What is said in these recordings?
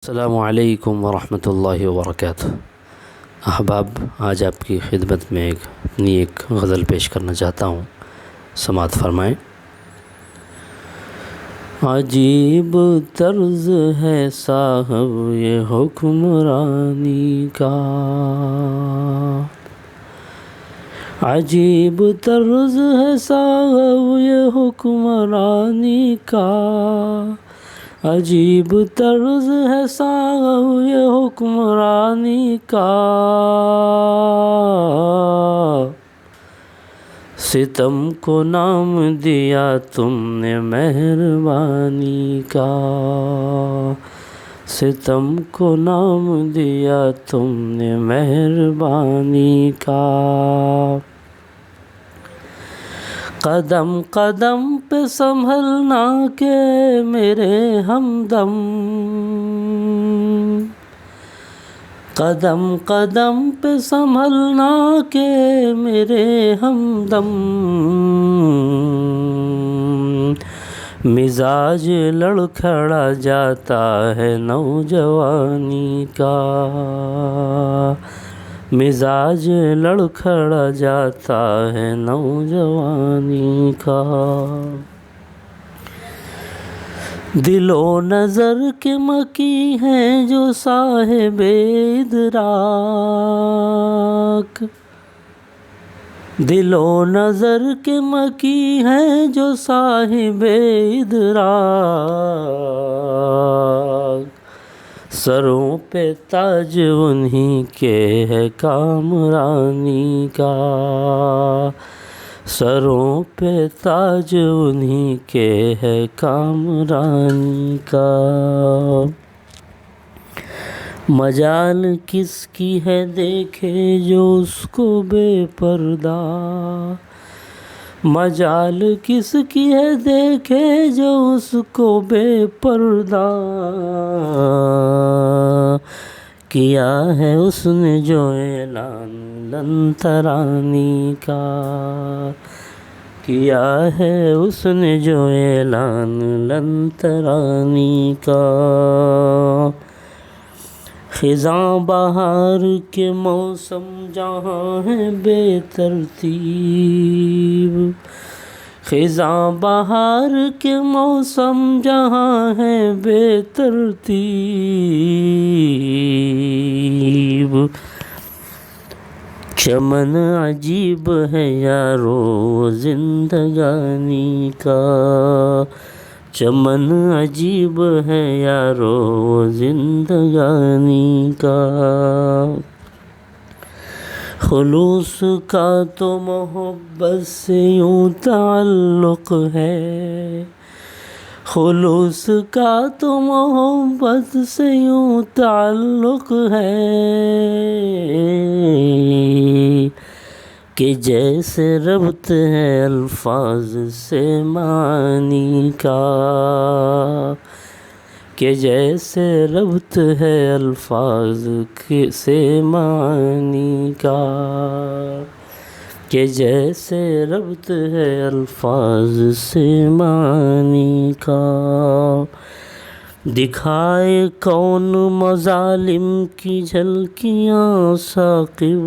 السلام علیکم ورحمۃ اللہ وبرکاتہ۔ احباب، آج آپ کی خدمت میں اپنی ایک غزل پیش کرنا چاہتا ہوں، سماعت فرمائیں۔ عجیب طرز ہے صاحب یہ حکمرانی کا، عجیب طرز ہے صاحب یہ حکمرانی کا، عجیب طرز ہے صاحب یہ حکمرانی کا، ستم کو نام دیا تم نے مہربانی کا، ستم کو نام دیا تم نے مہربانی کا، قدم قدم پہ سنبھلنا کہ میرے ہمدم، قدم قدم پہ سنبھلنا کہ میرے ہمدم، مزاج لڑکھڑا جاتا ہے نوجوانی کا، مزاج لڑکھڑا جاتا ہے نوجوانی کا، دل و نظر کے مکی ہیں جو صاحب ادراک، دل و نظر کے مکی ہیں جو صاحب ادراک، سروں پہ تاج انہی کے ہے کامرانی کا، سروں پہ تاج انہی کے ہے کامرانی کا، مجال کس کی ہے دیکھے جو اس کو بے پردہ، مجال کس کی ہے دیکھے جو اس کو بے پردہ، کیا ہے اس نے جو اعلان لن ترانی کا، کیا ہے اس نے جو اعلان لن ترانی کا، خزاں بہار کے موسم جہاں ہے بے ترتیب، خزاں بہار کے موسم جہاں ہے بے ترتیب، چمن عجیب ہے یارو زندگانی کا، چمن عجیب ہے یارو زندگانی کا، خلوص کا تو محبت سے یوں تعلق ہے، خلوص کا تو محبت سے یوں تعلق ہے، کہ جیسے ربط ہے الفاظ سے معانی کا، کہ جیسے ربط ہے الفاظ سے معانی کا، کہ جیسے ربط ہے الفاظ سے معانی کا، دکھائے کون مظالم کی جھلکیاں ثاقب،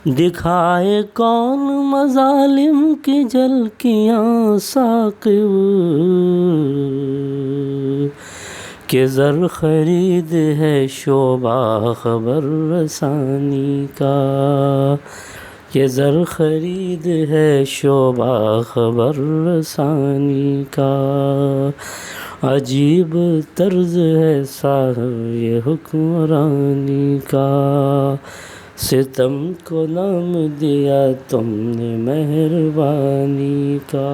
دکھائے کون مظالم کی جھلکیاں ثاقب، کہ زر خرید ہے شعبہ خبر رسانی کا، کہ زر خرید ہے شعبہ خبر رسانی کا، عجیب طرز ہے صاحب یہ حکمرانی کا، ستم کو نام دیا تم نے مہربانی کا۔